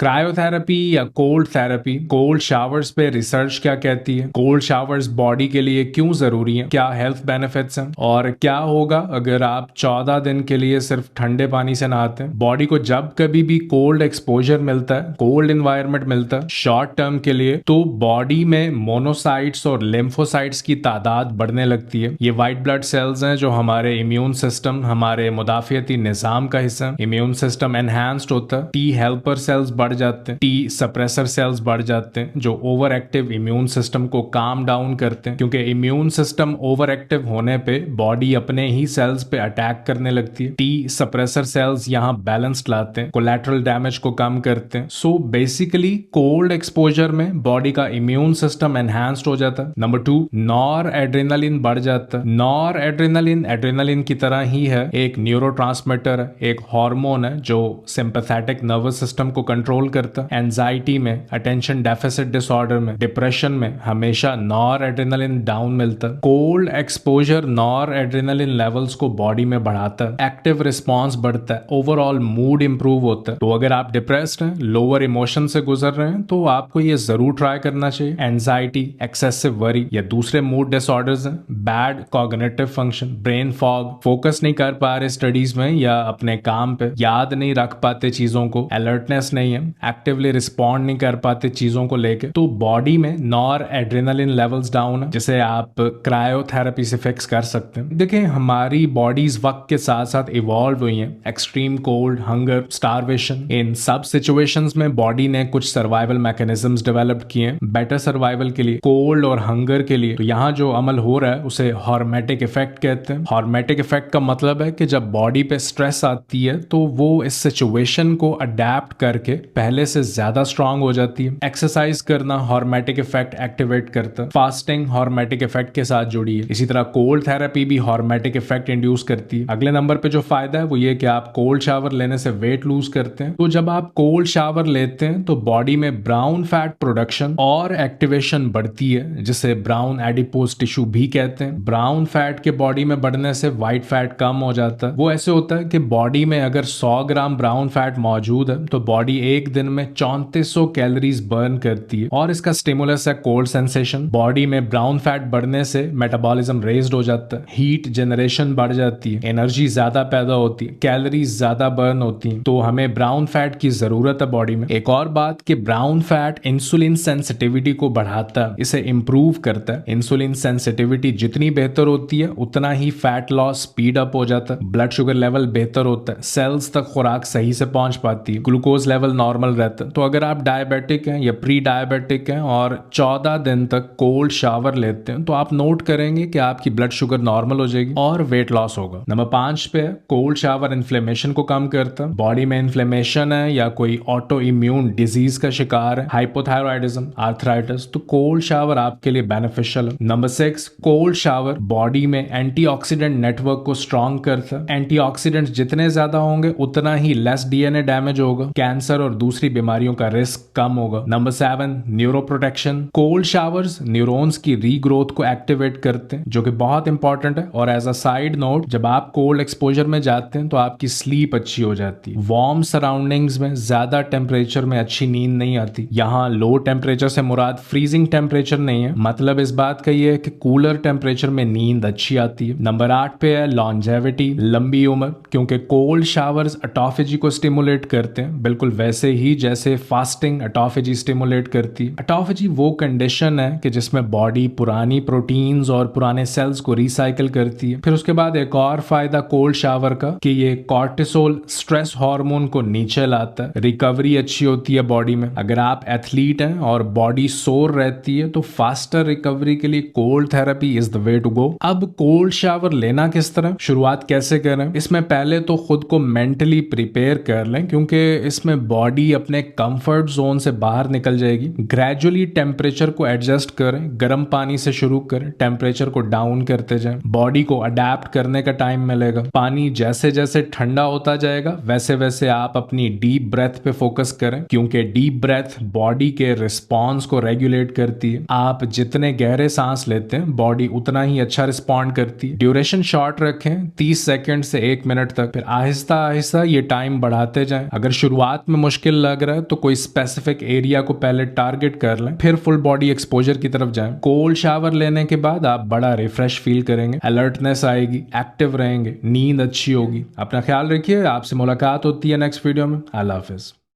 Cryotherapy या cold therapy, cold showers पे research क्या कहती है, कोल्ड शावर्स बॉडी के लिए क्यों जरूरी है, क्या हेल्थ बेनिफिट्स हैं, और क्या होगा अगर आप 14 दिन के लिए सिर्फ ठंडे पानी से नहाते हैं। बॉडी को जब कभी भी कोल्ड एक्सपोजर मिलता है, कोल्ड इन्वायरमेंट मिलता है शॉर्ट टर्म के लिए, तो बॉडी में मोनोसाइट्स और लिम्फोसाइट्स की तादाद बढ़ने लगती है। ये व्हाइट ब्लड सेल्स हैं जो हमारे इम्यून सिस्टम, हमारे मुदाफियती निजाम का हिस्सा है। इम्यून सिस्टम एनहांस्ड होता है, टी हेल्पर सेल्स बढ़ जाते हैं, टी सप्रेसर सेल्स बढ़ जाते हैं जो ओवर एक्टिव इम्यून सिस्टम को काम डाउन करते हैं, क्योंकि इम्यून सिस्टम ओवर एक्टिव होने पे बॉडी अपने ही सेल्स पे अटैक करने लगती है। टी सप्रेसर सेल्स यहाँ बैलेंस्ड लाते हैं, कोलैटरल डैमेज को कम करते हैं। सो बेसिकली कोल्ड एक्सपोजर में बॉडी का इम्यून सिस्टम एनहांस्ड हो जाता है। नंबर 2, नॉर एड्रेनालिन बढ़ जाता है। नॉर एड्रेनालिन एड्रेनालिन की तरह ही है, एक न्यूरोट्रांसमीटर है, एक हार्मोन है जो सिंपैथेटिक नर्वस सिस्टम को कंट्रोल करता है। एंजाइटी में, अटेंशन डेफिसिट डिसऑर्डर में, डिप्रेशन में हमेशा नॉर एड्रेनालिन डाउन मिलता है। Cold exposure nor adrenaline levels को बॉडी में बढ़ाता है, एक्टिव रिस्पॉन्स बढ़ता है, ओवरऑल मूड इंप्रूव होता है। तो अगर आप डिप्रेस्ड हैं, लोअर इमोशन से गुजर रहे हैं, तो आपको ये जरूर ट्राई करना चाहिए। एंजाइटी, एक्सेसिव वरी या दूसरे मूड डिसऑर्डर्स हैं, bad cognitive function, brain fog, focus नहीं कर पा रहे स्टडीज में या अपने काम पे, याद नहीं रख पाते चीजों को, अलर्टनेस नहीं है, एक्टिवली रिस्पॉन्ड नहीं कर पाते चीजों को लेके, तो बॉडी में नॉर एड्रेनालिन लेवल्स डाउन है, जिसे आप क्रायोथेरेपी से फिक्स कर सकते हैं। देखिए, हमारी बॉडीज वक्त के साथ साथ इवॉल्व हुई हैं। एक्सट्रीम कोल्ड, हंगर, स्टारवेशन, इन सब सिचुएशंस में बॉडी ने कुछ सर्वाइवल मैकेनिज्म्स डेवलप किए हैं बेटर सर्वाइवल के लिए, कोल्ड और हंगर के लिए। तो यहाँ जो अमल हो रहा है उसे हॉर्मेटिक इफेक्ट कहते हैं। हॉर्मेटिक इफेक्ट का मतलब है कि जब बॉडी पे स्ट्रेस आती है तो वो इस सिचुएशन को अडेप्ट करके पहले से ज्यादा स्ट्रांग हो जाती है। एक्सरसाइज करना हॉर्मेटिक इफेक्ट एक्टिवेट करता है, फास्टिंग हॉर्मेटिक इफेक्ट के साथ जुड़ी है। इसी तरह कोल्ड थेरेपी भी हॉर्मेटिक इफेक्ट इंड्यूस करती है। अगले नंबर पे जो फायदा है वो ये कि आप कोल्ड शावर लेने से वेट लूज करते हैं। तो जब आप कोल्ड शावर लेते हैं तो बॉडी में ब्राउन फैट प्रोडक्शन और एक्टिवेशन बढ़ती है, जिसे ब्राउन एडिपोज टिश्यू भी कहते हैं। ब्राउन फैट के बॉडी में बढ़ने से व्हाइट फैट कम हो जाता है। वो ऐसे होता है कि बॉडी में अगर 100 ग्राम ब्राउन फैट मौजूद है तो बॉडी एक दिन में 3400 कैलोरीज बर्न करती है, और इसका स्टिमुलस है कोल्ड सेंसेशन। बॉडी में ब्राउन फैट बढ़ने से मेटाबॉलिज्म रेज्ड हो जाता है, हीट जनरेशन बढ़ जाती है, एनर्जी ज्यादा पैदा होती है, कैलोरीज ज्यादा बर्न होती हैं। तो हमें ब्राउन फैट की जरूरत है बॉडी में। एक और बात कि ब्राउन फैट इंसुलिन सेंसिटिविटी को बढ़ाता है, इसे इंप्रूव करता है। इंसुलिन सेंसिटिविटी जितनी बेहतर होती है उतना ही फैट लॉस स्पीड अप हो जाता है, ब्लड शुगर लेवल बेहतर होता है, सेल्स तक खुराक सही से पहुंच पाती है, ग्लूकोज लेवल नॉर्मल रहता है। तो अगर आप डायबिटिक हैं या प्री डायबिटिक हैं और 14 दिन तक कोल्ड शावर लेते हैं तो आप नोट करेंगे कि आपकी ब्लड शुगर नॉर्मल हो जाएगी और वेट लॉस होगा। नंबर 5 पे कोल्ड शावर इन्फ्लेमेशन को कम करता है। बॉडी में इन्फ्लेमेशन है या कोई ऑटो इम्यून डिजीज का शिकार है, हाइपोथायरॉयडिज्म, आर्थराइटिस, तो कोल्ड शावर आपके लिए बेनिफिशियल है। नंबर 6, कोल्ड शावर बॉडी में एंटीऑक्सीडेंट नेटवर्क को स्ट्रॉन्ग करता है। एंटीऑक्सीडेंट्स जितने ज्यादा होंगे उतना ही लेस डीएनए डैमेज होगा, कैंसर और दूसरी बीमारियों का रिस्क कम होगा। Number 7, neuro protection. Cold showers neurons की रीग्रोथ को एक्टिवेट करते हैं, जो कि बहुत इंपॉर्टेंट है। और एज अ साइड नोट, जब आप कोल्ड एक्सपोजर में जाते हैं तो आपकी स्लीप अच्छी हो जाती है। वार्म सराउंडिंग्स में ज्यादा टेम्परेचर में अच्छी नींद नहीं आती। यहाँ लो टेम्परेचर से मुराद फ्रीजिंग टेम्परेचर नहीं है, मतलब इस बात का ये है कि कूलर टेम्परेचर में नींद अच्छी आती है। नंबर 8 पे है लॉन्जेविटी, लंबी उम्र, क्योंकि कोल्ड शावर्स ऑटोफेजी को स्टिमुलेट करते हैं, बिल्कुल वैसे ही जैसे फास्टिंग ऑटोफेजी स्टिमुलेट करती है। ऑटोफेजी वो कंडीशन है कि जिसमें बॉडी पुरानी प्रोटीन्स और पुराने सेल्स को रिसाइकिल करती है। फिर उसके बाद एक और फायदा कोल्ड शावर का कि ये कॉर्टिसोल स्ट्रेस हार्मोन को नीचे लाता है, रिकवरी अच्छी होती है बॉडी में। अगर आप एथलीट हैं और बॉडी सोर रहती है तो फास्टर रिकवरी के लिए cold therapy is the way to go. अब कोल्ड शावर लेना किस तरह, शुरुआत कैसे करें? इसमें पहले तो खुद को मेंटली प्रिपेयर कर लें, क्योंकि इसमें बॉडी अपने कंफर्ट जोन से बाहर निकल जाएगी। ग्रेजुअली टेम्परेचर को एडजस्ट करें, गर्म पानी से शुरू करें, टेम्परेचर को डाउन करते जाएं, बॉडी को अडेप्ट करने का टाइम मिलेगा। पानी जैसे जैसे ठंडा होता जाएगा वैसे वैसे आप अपनी डीप ब्रेथ पे फोकस करें, क्योंकि डीप ब्रेथ बॉडी के रिस्पॉन्स को रेगुलेट करती है। आप जितने गहरे सांस लेते हैं बॉडी उतना ही अच्छा रिस्पॉन्ड करती है। ड्यूरेशन शॉर्ट रखें, 30 सेकंड से 1 मिनट तक, फिर आहिस्ता आहिस्ता ये टाइम बढ़ाते जाएं। अगर शुरुआत में मुश्किल मुश्किल लग रहा है तो कोई स्पेसिफिक एरिया को पहले टारगेट कर लें, फिर फुल बॉडी एक्सपोजर की तरफ जाएं। कोल्ड शावर लेने के बाद आप बड़ा रिफ्रेश फील करेंगे, अलर्टनेस आएगी, एक्टिव रहेंगे, नींद अच्छी होगी। अपना ख्याल रखिए, आपसे मुलाकात होती है नेक्स्ट वीडियो में। अल्लाह हाफिज।